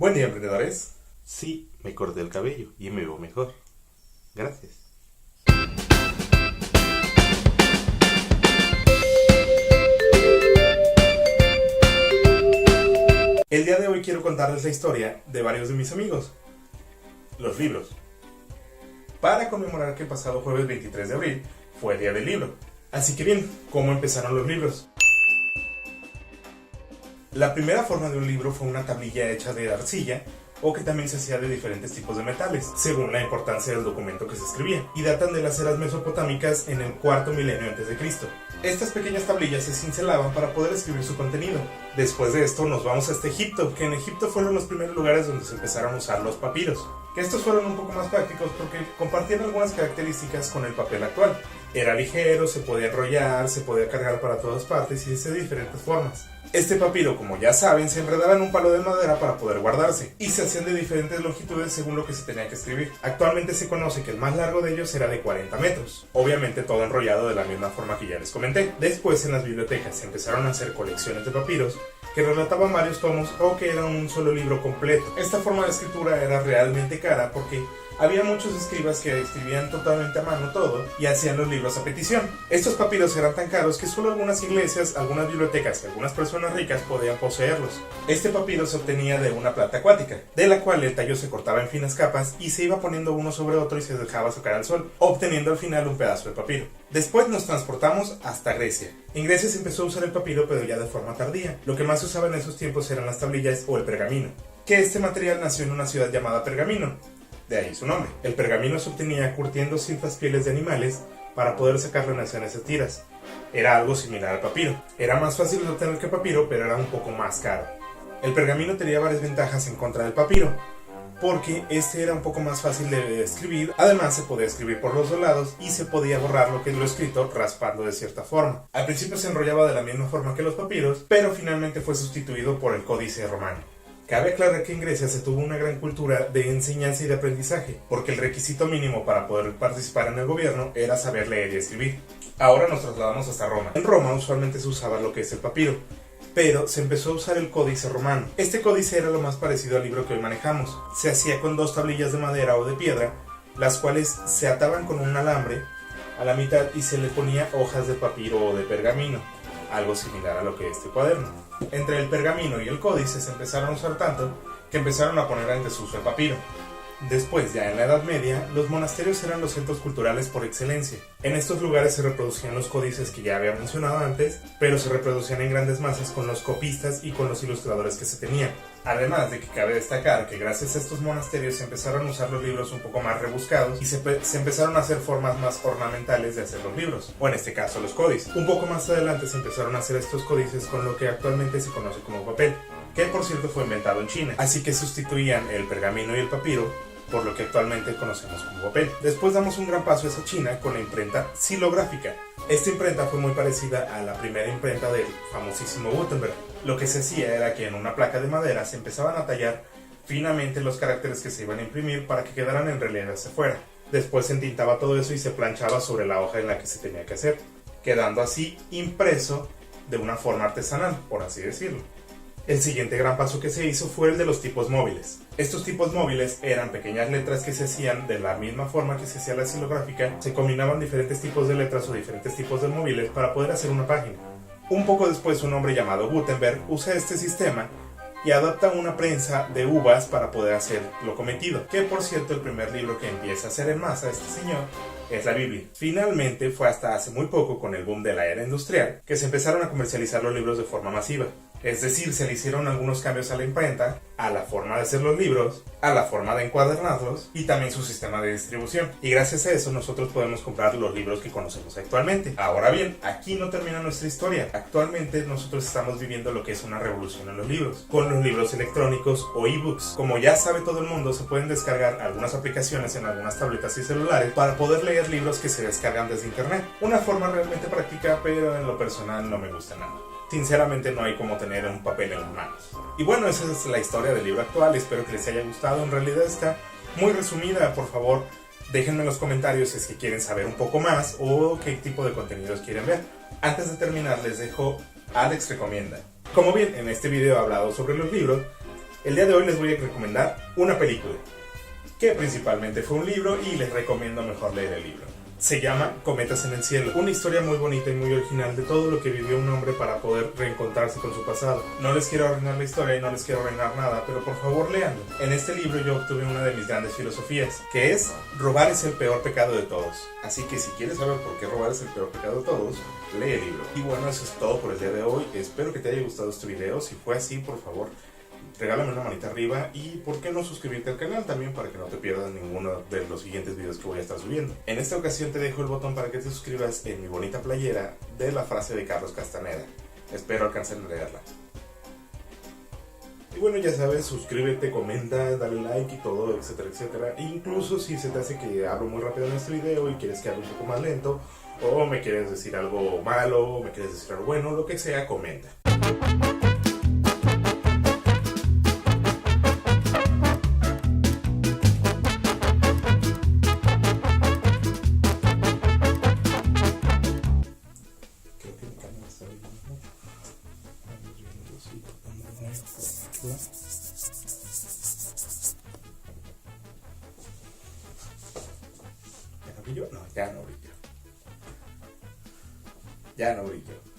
Buen día, emprendedores. Sí, me corté el cabello y me veo mejor. Gracias. El día de hoy quiero contarles la historia de varios de mis amigos, los libros. Para conmemorar que el pasado jueves 23 de abril fue el día del libro. Así que bien, ¿cómo empezaron los libros? La primera forma de un libro fue una tablilla hecha de arcilla o que también se hacía de diferentes tipos de metales, según la importancia del documento que se escribía, y datan de las eras mesopotámicas en el cuarto milenio antes de Cristo. Estas pequeñas tablillas se cincelaban para poder escribir su contenido. Después de esto nos vamos hasta Egipto, que en Egipto fueron los primeros lugares donde se empezaron a usar los papiros, que estos fueron un poco más prácticos porque compartían algunas características con el papel actual. Era ligero, se podía enrollar, se podía cargar para todas partes y de diferentes formas. Este papiro, como ya saben, se enredaba en un palo de madera para poder guardarse y se hacían de diferentes longitudes según lo que se tenía que escribir. Actualmente se conoce que el más largo de ellos era de 40 metros, obviamente todo enrollado de la misma forma que ya les comenté. Después en las bibliotecas se empezaron a hacer colecciones de papiros que relataban varios tomos o que eran un solo libro completo. Esta forma de escritura era realmente cara porque había muchos escribas que escribían totalmente a mano todo y hacían los libros a petición. Estos papiros eran tan caros que solo algunas iglesias, algunas bibliotecas y algunas personas ricas podían poseerlos. Este papiro se obtenía de una planta acuática, de la cual el tallo se cortaba en finas capas y se iba poniendo uno sobre otro y se dejaba secar al sol, obteniendo al final un pedazo de papiro. Después nos transportamos hasta Grecia. En Grecia se empezó a usar el papiro, pero ya de forma tardía. Lo que más se usaba en esos tiempos eran las tablillas o el pergamino, que este material nació en una ciudad llamada Pergamino. De ahí su nombre. El pergamino se obtenía curtiendo ciertas pieles de animales para poder sacarlo en acciones de tiras. Era algo similar al papiro. Era más fácil de obtener que el papiro, pero era un poco más caro. El pergamino tenía varias ventajas en contra del papiro, porque este era un poco más fácil de escribir. Además se podía escribir por los dos lados y se podía borrar lo que es lo escrito raspando de cierta forma. Al principio se enrollaba de la misma forma que los papiros, pero finalmente fue sustituido por el códice romano. Cabe aclarar que en Grecia se tuvo una gran cultura de enseñanza y de aprendizaje, porque el requisito mínimo para poder participar en el gobierno era saber leer y escribir. Ahora nos trasladamos hasta Roma. En Roma usualmente se usaba lo que es el papiro, pero se empezó a usar el códice romano. Este códice era lo más parecido al libro que hoy manejamos. Se hacía con dos tablillas de madera o de piedra, las cuales se ataban con un alambre a la mitad y se le ponía hojas de papiro o de pergamino, algo similar a lo que es este cuaderno. Entre el pergamino y el códice se empezaron a usar tanto que empezaron a poner en desuso el papiro. Después, ya en la Edad Media, los monasterios eran los centros culturales por excelencia. En estos lugares se reproducían los códices que ya había mencionado antes, pero se reproducían en grandes masas con los copistas y con los ilustradores que se tenían. Además de que cabe destacar que gracias a estos monasterios se empezaron a usar los libros un poco más rebuscados y se empezaron a hacer formas más ornamentales de hacer los libros, o en este caso los códices. Un poco más adelante se empezaron a hacer estos códices con lo que actualmente se conoce como papel, que por cierto fue inventado en China, así que sustituían el pergamino y el papiro por lo que actualmente conocemos como papel. Después damos un gran paso hacia China con la imprenta xilográfica. Esta imprenta fue muy parecida a la primera imprenta del famosísimo Gutenberg. Lo que se hacía era que en una placa de madera se empezaban a tallar finamente los caracteres que se iban a imprimir para que quedaran en relieve hacia afuera. Después se entintaba todo eso y se planchaba sobre la hoja en la que se tenía que hacer, quedando así impreso de una forma artesanal, por así decirlo. El siguiente gran paso que se hizo fue el de los tipos móviles. Estos tipos móviles eran pequeñas letras que se hacían de la misma forma que se hacía la xilográfica. Se combinaban diferentes tipos de letras o diferentes tipos de móviles para poder hacer una página. Un poco después un hombre llamado Gutenberg usa este sistema y adapta una prensa de uvas para poder hacer lo cometido. Que por cierto el primer libro que empieza a hacer en masa este señor es la Biblia. Finalmente fue hasta hace muy poco, con el boom de la era industrial, que se empezaron a comercializar los libros de forma masiva. Es decir, se le hicieron algunos cambios a la imprenta, a la forma de hacer los libros, a la forma de encuadernarlos y también su sistema de distribución. Y gracias a eso nosotros podemos comprar los libros que conocemos actualmente. Ahora bien, aquí no termina nuestra historia. Actualmente nosotros estamos viviendo lo que es una revolución en los libros, con los libros electrónicos o ebooks. Como ya sabe todo el mundo, se pueden descargar algunas aplicaciones en algunas tabletas y celulares para poder leer libros que se descargan desde internet. Una forma realmente práctica, pero en lo personal no me gusta nada. Sinceramente no hay como tener un papel en las manos. Y bueno, esa es la historia del libro actual. Espero que les haya gustado. En realidad está muy resumida. Por favor, déjenme en los comentarios si es que quieren saber un poco más o qué tipo de contenidos quieren ver. Antes de terminar les dejo Alex Recomienda. Como bien en este video he hablado sobre los libros, El día de hoy les voy a recomendar una película, que principalmente fue un libro y les recomiendo mejor leer el libro. Se llama Cometas en el cielo, una historia muy bonita y muy original de todo lo que vivió un hombre para poder reencontrarse con su pasado. No les quiero arruinar la historia y no les quiero arruinar nada, pero por favor léanlo. En este libro yo obtuve una de mis grandes filosofías, que es: robar es el peor pecado de todos. Así que si quieres saber por qué robar es el peor pecado de todos, lee el libro. Y bueno, eso es todo por el día de hoy. Espero que te haya gustado este video. Si fue así, por favor, regálame una manita arriba y por qué no suscribirte al canal también para que no te pierdas ninguno de los siguientes videos que voy a estar subiendo. En esta ocasión te dejo el botón para que te suscribas en mi bonita playera de la frase de Carlos Castaneda. Espero alcancen a leerla. Y bueno, ya sabes, suscríbete, comenta, dale like y todo, etcétera, etcétera. E incluso si se te hace que hablo muy rápido en este video y quieres que hable un poco más lento, o me quieres decir algo malo, o me quieres decir algo bueno, lo que sea, comenta. ¿Ya no brilló? No, ya no brilló. Ya no brilló.